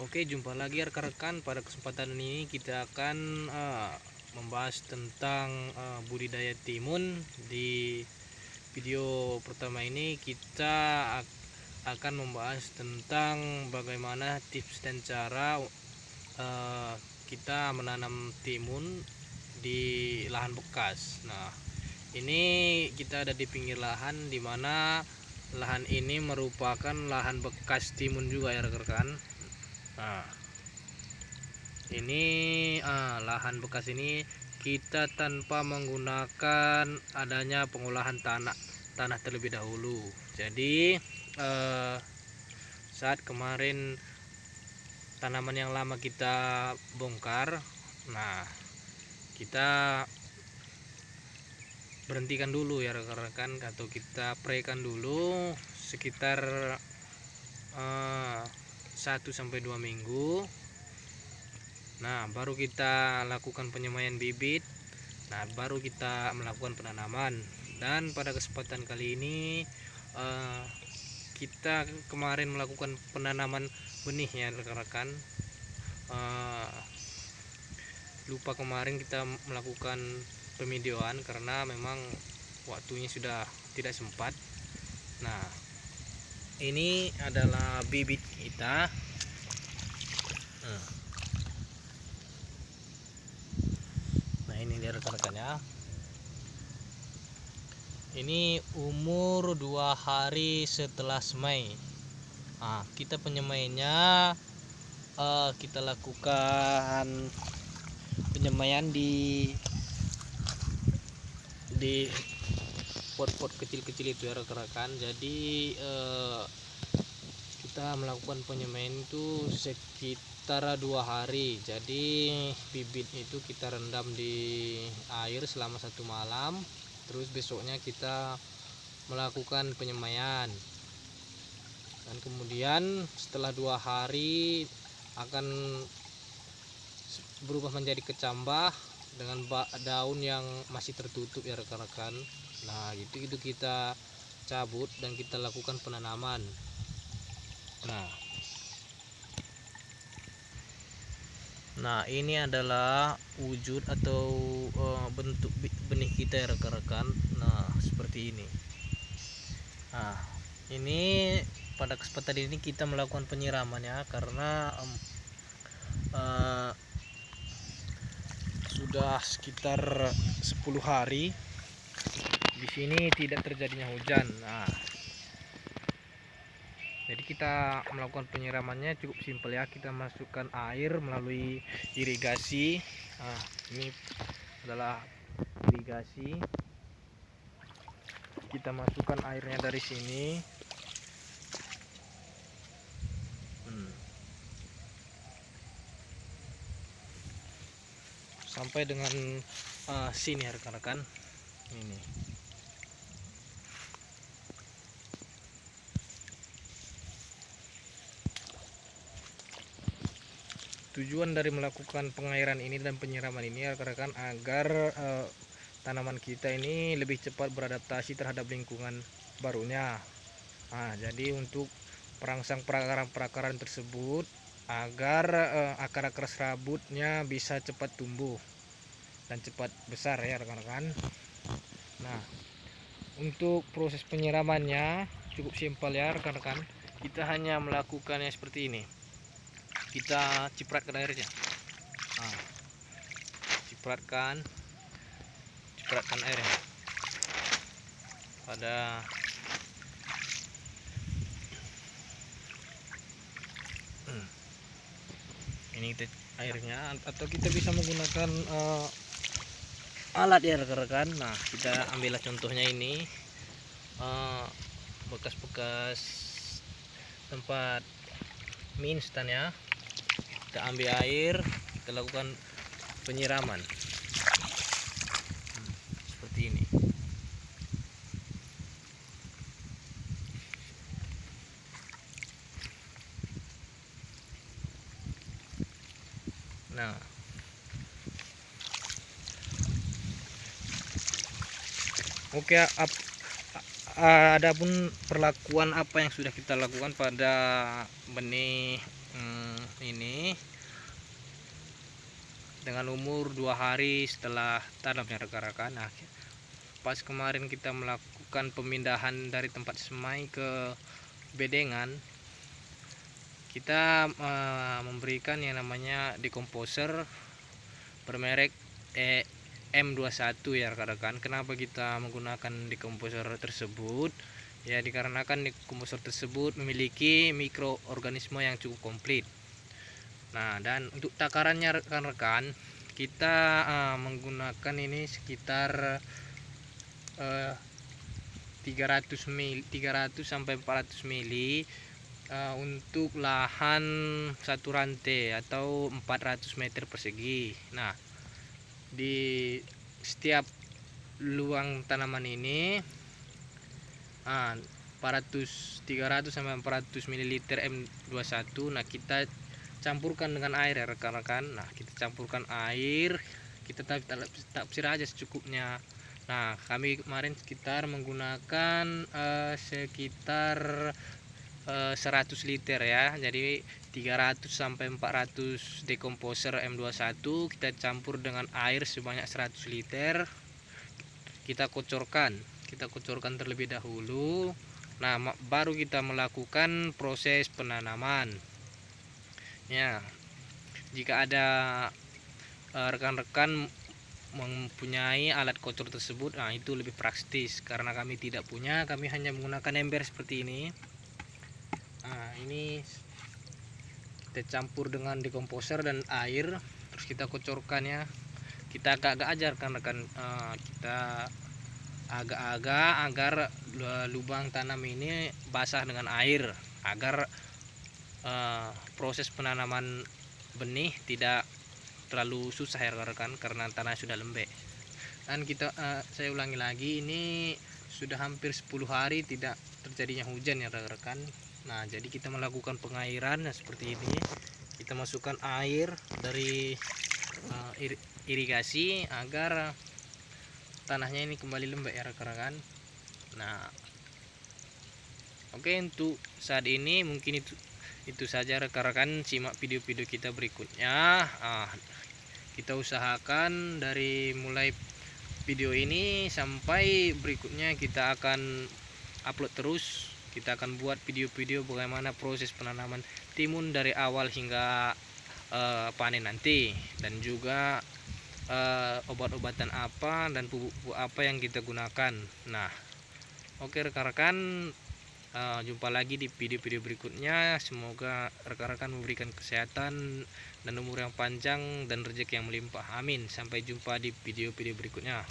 Oke, jumpa lagi rekan-rekan. Pada kesempatan ini kita akan membahas tentang budidaya timun. Di video pertama ini kita akan membahas tentang bagaimana tips dan cara kita menanam timun di lahan bekas. Nah, ini kita ada di pinggir lahan, di mana lahan ini merupakan lahan bekas timun juga ya rekan-rekan. Nah, ini lahan bekas ini kita tanpa menggunakan adanya pengolahan tanah terlebih dahulu. Jadi saat kemarin tanaman yang lama kita bongkar, nah kita berhentikan dulu ya rekan-rekan, atau kita prekan dulu sekitar 1-2 minggu. Nah, baru kita lakukan penyemaian bibit. Nah, baru kita melakukan penanaman. Dan pada kesempatan kali ini kita kemarin melakukan penanaman benih ya rekan-rekan. Lupa kemarin kita melakukan pemidioan karena memang waktunya sudah tidak sempat. Nah, ini adalah bibit kita. Nah, ini dia rekan-rekan ya. Ini umur 2 hari setelah semai. Nah, kita penyemaiannya kita lakukan penyemaian di pot-pot kecil-kecil itu ya rekan-rekan. Jadi kita melakukan penyemaian itu sekitar 2 hari. Jadi bibit itu kita rendam di air selama 1 malam, terus besoknya kita melakukan penyemaian, dan kemudian setelah 2 hari akan berubah menjadi kecambah dengan daun yang masih tertutup ya rekan-rekan. Nah, itu kita cabut dan kita lakukan penanaman. Nah, ini adalah wujud atau bentuk benih kita ya rekan-rekan. Nah, seperti ini. Nah, ini pada kesempatan ini kita melakukan penyiraman ya, karena sudah sekitar 10 hari di sini tidak terjadinya hujan. Nah, jadi kita melakukan penyiramannya cukup simpel ya. Kita masukkan air melalui irigasi. Nah, ini adalah irigasi. Kita masukkan airnya dari sini. Sampai dengan sini ya rekan-rekan. Ini. Tujuan dari melakukan pengairan ini dan penyiraman ini rekan-rekan agar tanaman kita ini lebih cepat beradaptasi terhadap lingkungan barunya. Nah, jadi untuk perangsang perakaran tersebut agar akar-akar serabutnya bisa cepat tumbuh dan cepat besar ya rekan-rekan. Nah, untuk proses penyiramannya cukup simpel ya rekan-rekan. Kita hanya melakukannya seperti ini. Kita cipratkan airnya. Nah, cipratkan airnya pada ini airnya, atau kita bisa menggunakan alat ya rekan-rekan. Nah, kita ambillah contohnya ini bekas-bekas tempat mie instan ya. Kita ambil air, kita lakukan penyiraman seperti ini. Nah, oke, adapun perlakuan apa yang sudah kita lakukan pada benih ini dengan umur 2 hari setelah tanamnya rekan-rekan. Nah, pas kemarin kita melakukan pemindahan dari tempat semai ke bedengan, kita memberikan yang namanya dekomposer bermerek M21 ya rekan-rekan. Kenapa kita menggunakan dekomposer tersebut? Ya dikarenakan dekomposer tersebut memiliki mikroorganisme yang cukup komplit. Nah, dan untuk takarannya rekan-rekan, kita menggunakan ini sekitar 300 sampai 400 mili untuk lahan satu rantai atau 400 meter persegi. Nah, di setiap luang tanaman ini 300 sampai 400 ml M21. Nah, kita campurkan dengan air ya rekan-rekan. Nah, kita campurkan air, kita tapsir aja secukupnya. Nah, kami kemarin sekitar menggunakan sekitar 100 liter ya. Jadi 300 sampai 400 dekomposer M21 kita campur dengan air sebanyak 100 liter. Kita kocorkan terlebih dahulu. Nah, baru kita melakukan proses penanaman. Ya, jika ada rekan-rekan mempunyai alat kocor tersebut, nah itu lebih praktis. Karena kami tidak punya, kami hanya menggunakan ember seperti ini. Nah, ini kita campur dengan dekomposer dan air, terus kita kocorkan ya. Kita agak-agak ajar rekan-rekan, kita agak-agak agar lubang tanam ini basah dengan air, agar proses penanaman benih tidak terlalu susah ya rekan-rekan, karena tanah sudah lembek. Dan saya ulangi lagi, ini sudah hampir 10 hari tidak terjadinya hujan ya rekan-rekan. Nah, jadi kita melakukan pengairan seperti ini. Kita masukkan air dari irigasi agar tanahnya ini kembali lembek ya rekan-rekan. Nah, oke, untuk saat ini mungkin itu saja rekan-rekan. Simak video-video kita berikutnya. Kita usahakan dari mulai video ini sampai berikutnya kita akan upload terus. Kita akan buat video-video bagaimana proses penanaman timun dari awal hingga panen nanti, dan juga obat-obatan apa dan pupuk apa yang kita gunakan. Nah, oke rekan-rekan, jumpa lagi di video-video berikutnya. Semoga rekan-rekan memberikan kesehatan dan umur yang panjang dan rezeki yang melimpah. Amin. Sampai jumpa di video-video berikutnya.